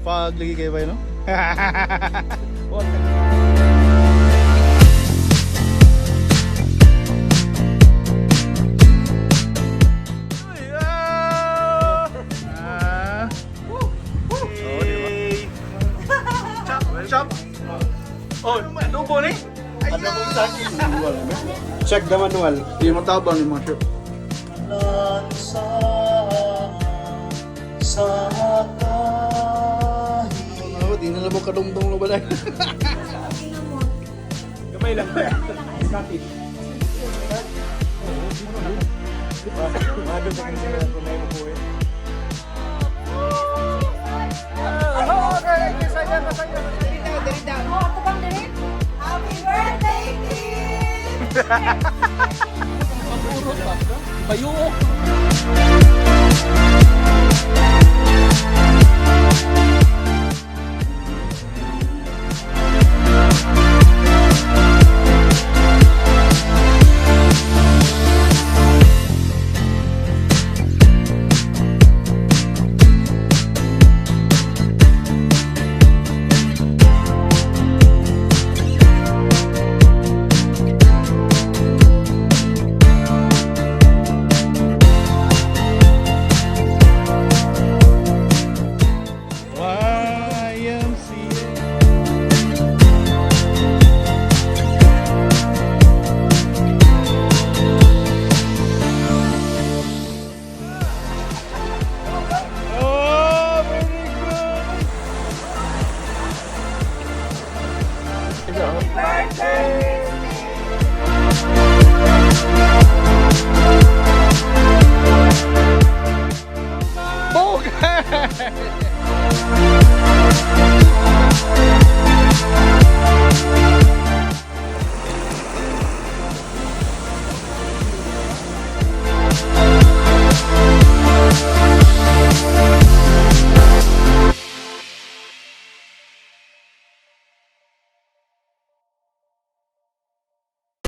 Pag lagi kayo ba yun, no? What? Chop! Oh, adobo ni? Ano kung sa akin? Manual na. Check the manual. Hindi matabang yung mga chef. Oh, di na lang mo kadungdong na balay. Gamay lang. Copy. Madod na kanina kung may mabuhay. Happy birthday, Kim! Bayo! Birthday!